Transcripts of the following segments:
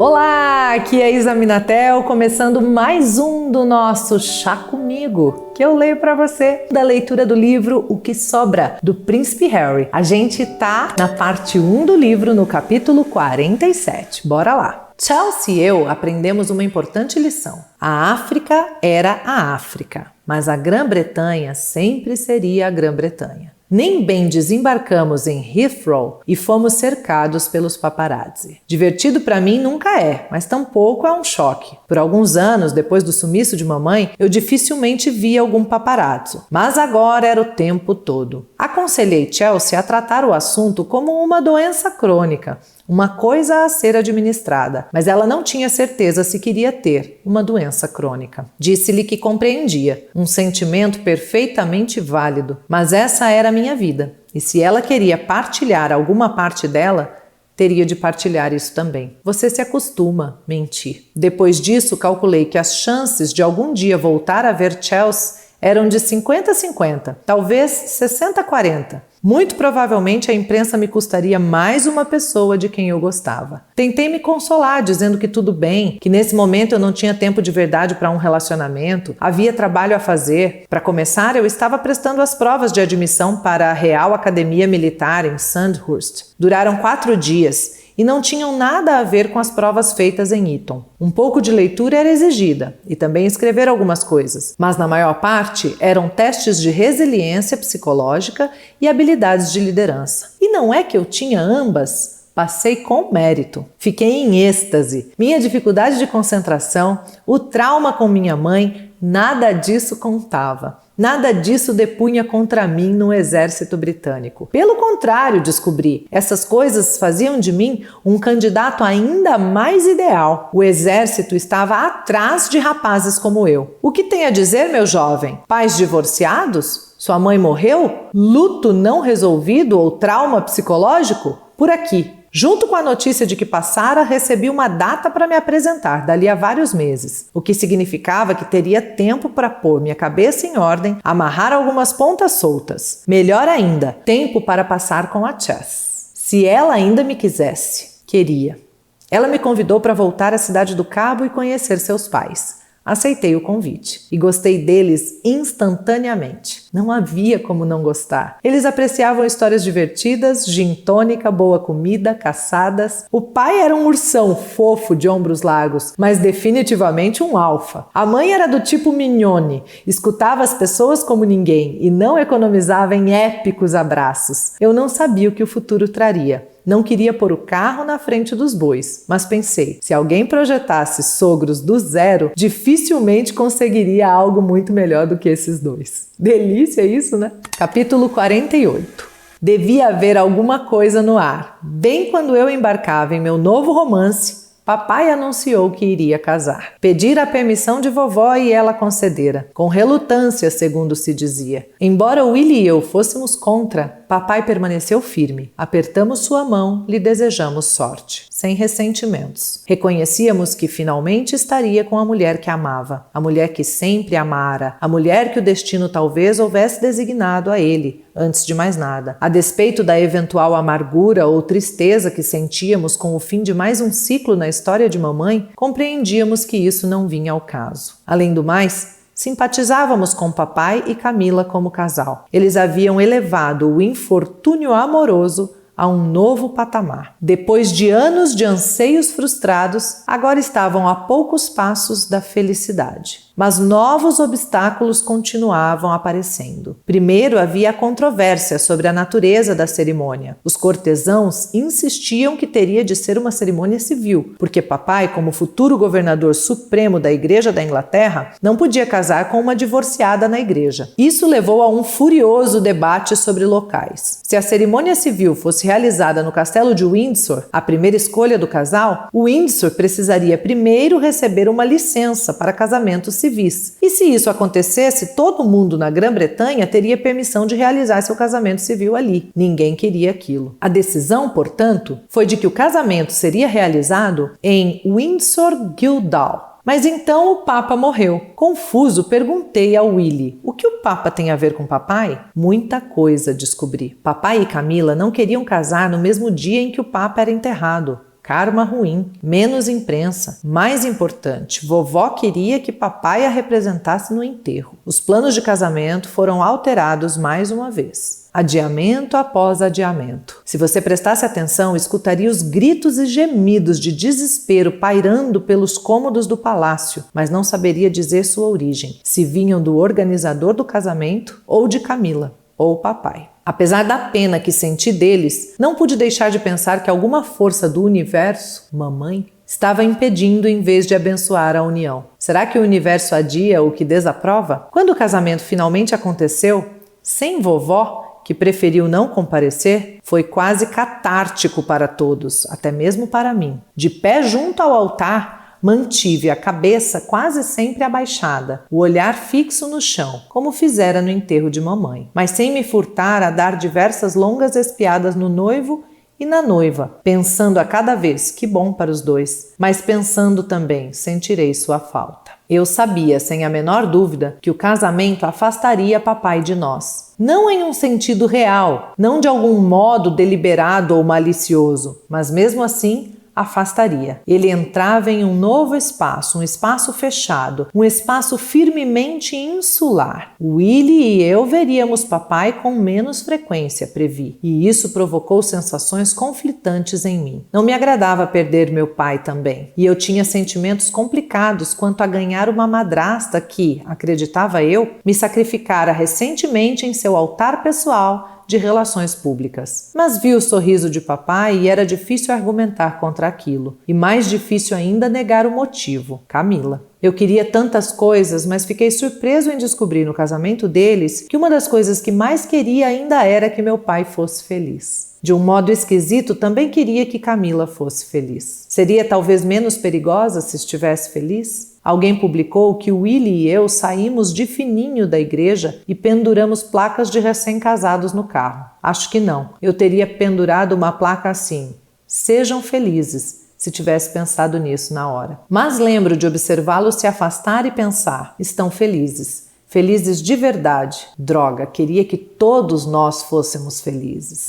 Olá, aqui é Isa Minatel, começando mais um do nosso Chá Comigo, que eu leio para você da leitura do livro O que Sobra, do Príncipe Harry. A gente tá na parte 1 do livro, no capítulo 47. Bora lá! Chelsea e eu aprendemos uma importante lição. A África era a África, mas a Grã-Bretanha sempre seria a Grã-Bretanha. Nem bem desembarcamos em Heathrow e fomos cercados pelos paparazzi. Divertido para mim nunca é, mas tampouco é um choque. Por alguns anos, depois do sumiço de mamãe, eu dificilmente via algum paparazzo, mas agora era o tempo todo. Aconselhei Chelsea a tratar o assunto como uma doença crônica, uma coisa a ser administrada, mas ela não tinha certeza se queria ter uma doença crônica. Disse-lhe que compreendia, um sentimento perfeitamente válido, mas essa era a minha vida, e se ela queria partilhar alguma parte dela, teria de partilhar isso também. Você se acostuma a mentir. Depois disso, calculei que as chances de algum dia voltar a ver Chelsea eram de 50-50, talvez 60-40. Muito provavelmente a imprensa me custaria mais uma pessoa de quem eu gostava. Tentei me consolar, dizendo que tudo bem, que nesse momento eu não tinha tempo de verdade para um relacionamento, havia trabalho a fazer. Para começar, eu estava prestando as provas de admissão para a Real Academia Militar em Sandhurst. Duraram 4 dias. E não tinham nada a ver com as provas feitas em Eton. Um pouco de leitura era exigida e também escrever algumas coisas, mas na maior parte eram testes de resiliência psicológica e habilidades de liderança. E não é que eu tinha ambas? Passei com mérito. Fiquei em êxtase. Minha dificuldade de concentração, o trauma com minha mãe, nada disso contava. Nada disso depunha contra mim no exército britânico. Pelo contrário, descobri, essas coisas faziam de mim um candidato ainda mais ideal. O exército estava atrás de rapazes como eu. O que tem a dizer, meu jovem? Pais divorciados? Sua mãe morreu? Luto não resolvido ou trauma psicológico? Por aqui. Junto com a notícia de que passara, recebi uma data para me apresentar, dali a vários meses, o que significava que teria tempo para pôr minha cabeça em ordem, amarrar algumas pontas soltas. Melhor ainda, tempo para passar com a Chess. Se ela ainda me quisesse, queria. Ela me convidou para voltar à Cidade do Cabo e conhecer seus pais. Aceitei o convite e gostei deles instantaneamente. Não havia como não gostar. Eles apreciavam histórias divertidas, gin tônica, boa comida, caçadas. O pai era um ursão fofo de ombros largos, mas definitivamente um alfa. A mãe era do tipo mignone, escutava as pessoas como ninguém e não economizava em épicos abraços. Eu não sabia o que o futuro traria. Não queria pôr o carro na frente dos bois, mas pensei, se alguém projetasse sogros do zero, dificilmente conseguiria algo muito melhor do que esses dois. Delícia isso, né? Capítulo 48. Devia haver alguma coisa no ar. Bem quando eu embarcava em meu novo romance, papai anunciou que iria casar. Pedira a permissão de vovó e ela concedera, com relutância, segundo se dizia. Embora Willie e eu fôssemos contra, papai permaneceu firme. Apertamos sua mão, lhe desejamos sorte, sem ressentimentos. Reconhecíamos que finalmente estaria com a mulher que amava, a mulher que sempre amara, a mulher que o destino talvez houvesse designado a ele, antes de mais nada. A despeito da eventual amargura ou tristeza que sentíamos com o fim de mais um ciclo na história de mamãe, compreendíamos que isso não vinha ao caso. Além do mais, simpatizávamos com papai e Camila como casal. Eles haviam elevado o infortúnio amoroso a um novo patamar. Depois de anos de anseios frustrados, agora estavam a poucos passos da felicidade. Mas novos obstáculos continuavam aparecendo. Primeiro havia a controvérsia sobre a natureza da cerimônia. Os cortesãos insistiam que teria de ser uma cerimônia civil, porque papai, como futuro governador supremo da Igreja da Inglaterra, não podia casar com uma divorciada na igreja. Isso levou a um furioso debate sobre locais. Se a cerimônia civil fosse realizada no castelo de Windsor, a primeira escolha do casal, Windsor precisaria primeiro receber uma licença para casamentos civis. E se isso acontecesse, todo mundo na Grã-Bretanha teria permissão de realizar seu casamento civil ali. Ninguém queria aquilo. A decisão, portanto, foi de que o casamento seria realizado em Windsor Guildhall. Mas então o Papa morreu. Confuso, perguntei ao Willie, o que o Papa tem a ver com papai? Muita coisa, descobri. Papai e Camila não queriam casar no mesmo dia em que o Papa era enterrado. Karma ruim, menos imprensa. Mais importante, vovó queria que papai a representasse no enterro. Os planos de casamento foram alterados mais uma vez. Adiamento após adiamento. Se você prestasse atenção, escutaria os gritos e gemidos de desespero pairando pelos cômodos do palácio, mas não saberia dizer sua origem, se vinham do organizador do casamento ou de Camila, ou papai. Apesar da pena que senti deles, não pude deixar de pensar que alguma força do universo, mamãe, estava impedindo em vez de abençoar a união. Será que o universo adia o que desaprova? Quando o casamento finalmente aconteceu, sem vovó, que preferiu não comparecer, foi quase catártico para todos, até mesmo para mim. De pé junto ao altar, mantive a cabeça quase sempre abaixada, o olhar fixo no chão, como fizera no enterro de mamãe, mas sem me furtar a dar diversas longas espiadas no noivo e na noiva, pensando a cada vez que bom para os dois, mas pensando também, sentirei sua falta. Eu sabia, sem a menor dúvida, que o casamento afastaria papai de nós. Não em um sentido real, não de algum modo deliberado ou malicioso, mas mesmo assim afastaria. Ele entrava em um novo espaço, um espaço fechado, um espaço firmemente insular. Willie e eu veríamos papai com menos frequência, previ, e isso provocou sensações conflitantes em mim. Não me agradava perder meu pai também, e eu tinha sentimentos complicados quanto a ganhar uma madrasta que, acreditava eu, me sacrificara recentemente em seu altar pessoal de relações públicas. Mas vi o sorriso de papai e era difícil argumentar contra aquilo. E mais difícil ainda negar o motivo, Camila. Eu queria tantas coisas, mas fiquei surpreso em descobrir no casamento deles que uma das coisas que mais queria ainda era que meu pai fosse feliz. De um modo esquisito, também queria que Camila fosse feliz. Seria talvez menos perigosa se estivesse feliz? Alguém publicou que Willie e eu saímos de fininho da igreja e penduramos placas de recém-casados no carro. Acho que não. Eu teria pendurado uma placa assim: sejam felizes, se tivesse pensado nisso na hora. Mas lembro de observá-los se afastar e pensar: estão felizes. Felizes de verdade. Droga, queria que todos nós fôssemos felizes.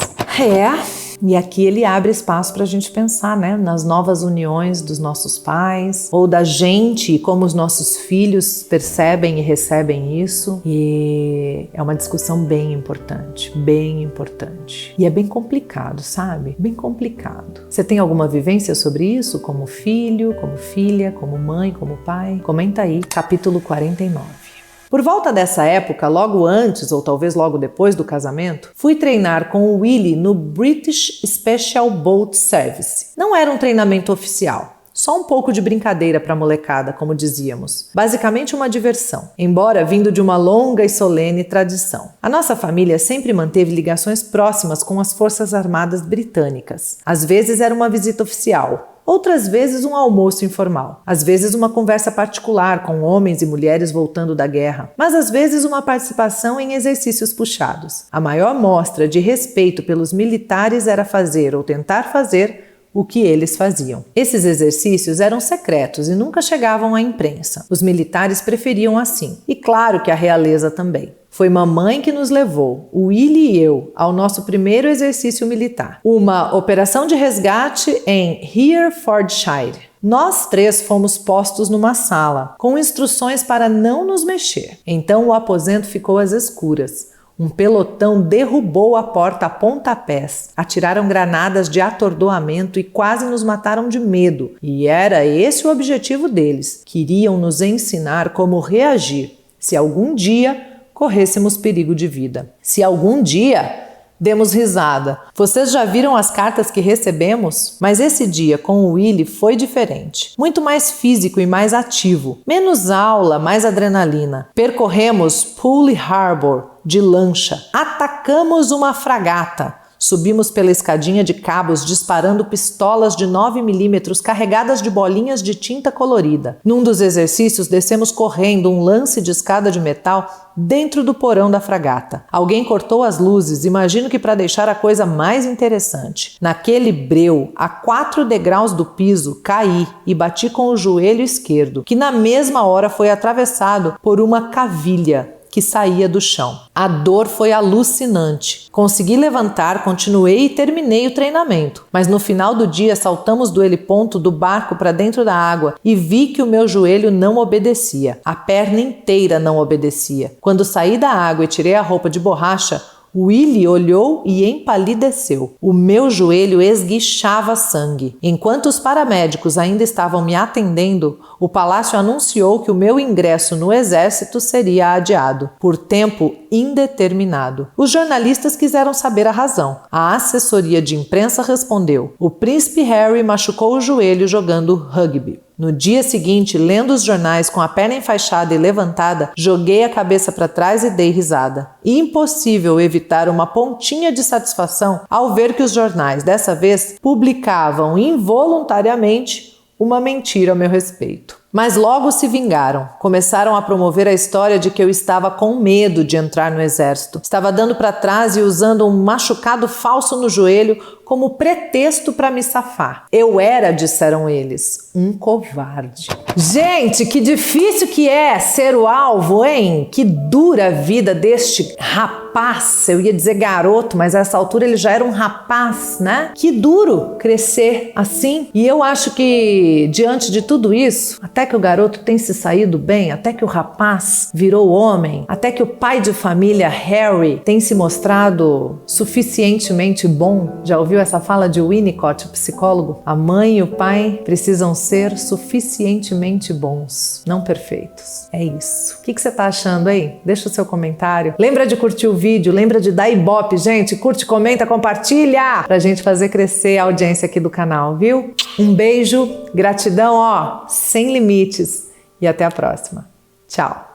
E aqui ele abre espaço para a gente pensar, né, nas novas uniões dos nossos pais, ou da gente e como os nossos filhos percebem e recebem isso. E é uma discussão bem importante, bem importante. E é bem complicado, sabe? Bem complicado. Você tem alguma vivência sobre isso, como filho, como filha, como mãe, como pai? Comenta aí, capítulo 49. Por volta dessa época, logo antes ou talvez logo depois do casamento, fui treinar com o Willie no British Special Boat Service. Não era um treinamento oficial, só um pouco de brincadeira para a molecada, como dizíamos. Basicamente uma diversão, embora vindo de uma longa e solene tradição. A nossa família sempre manteve ligações próximas com as Forças Armadas Britânicas. Às vezes era uma visita oficial, outras vezes um almoço informal, às vezes uma conversa particular com homens e mulheres voltando da guerra, mas às vezes uma participação em exercícios puxados. A maior mostra de respeito pelos militares era fazer ou tentar fazer o que eles faziam. Esses exercícios eram secretos e nunca chegavam à imprensa. Os militares preferiam assim, e claro que a realeza também. Foi mamãe que nos levou, o Willie e eu, ao nosso primeiro exercício militar. Uma operação de resgate em Herefordshire. Nós três fomos postos numa sala, com instruções para não nos mexer. Então o aposento ficou às escuras. Um pelotão derrubou a porta a pontapés, atiraram granadas de atordoamento e quase nos mataram de medo. E era esse o objetivo deles. Queriam nos ensinar como reagir se algum dia corrêssemos perigo de vida. Se algum dia, demos risada. Vocês já viram as cartas que recebemos? Mas esse dia com o Willie foi diferente. Muito mais físico e mais ativo. Menos aula, mais adrenalina. Percorremos Poole Harbor de lancha. Atacamos uma fragata. Subimos pela escadinha de cabos disparando pistolas de 9mm carregadas de bolinhas de tinta colorida. Num dos exercícios, descemos correndo um lance de escada de metal dentro do porão da fragata. Alguém cortou as luzes, imagino que para deixar a coisa mais interessante. Naquele breu, a 4 degraus do piso, caí e bati com o joelho esquerdo, que na mesma hora foi atravessado por uma cavilha. que saía do chão. A dor foi alucinante. Consegui levantar, continuei e terminei o treinamento. Mas no final do dia saltamos do heliponto do barco para dentro da água e vi que o meu joelho não obedecia. A perna inteira não obedecia. Quando saí da água e tirei a roupa de borracha, Willie olhou e empalideceu. O meu joelho esguichava sangue. Enquanto os paramédicos ainda estavam me atendendo, o palácio anunciou que o meu ingresso no exército seria adiado, por tempo indeterminado. Os jornalistas quiseram saber a razão. A assessoria de imprensa respondeu: o príncipe Harry machucou o joelho jogando rugby. No dia seguinte, lendo os jornais com a perna enfaixada e levantada, joguei a cabeça para trás e dei risada. Impossível evitar uma pontinha de satisfação ao ver que os jornais, dessa vez, publicavam involuntariamente uma mentira a meu respeito. Mas logo se vingaram. Começaram a promover a história de que eu estava com medo de entrar no exército. Estava dando para trás e usando um machucado falso no joelho como pretexto para me safar. Eu era, disseram eles, um covarde. Gente, que difícil que é ser o alvo, hein? Que dura a vida deste rapaz. Eu ia dizer garoto, mas a essa altura ele já era um rapaz, né? Que duro crescer assim. E eu acho que, diante de tudo isso, até que o garoto tem se saído bem, até que o rapaz virou homem, até que o pai de família Harry tem se mostrado suficientemente bom. Já ouviu essa fala de Winnicott, o psicólogo? A mãe e o pai precisam ser suficientemente bons, não perfeitos. É isso. O que você tá achando aí? Deixa o seu comentário. Lembra de curtir o vídeo, lembra de dar ibope, gente. Curte, comenta, compartilha pra gente fazer crescer a audiência aqui do canal, viu? Um beijo, gratidão, ó, sem limites. E até a próxima. Tchau!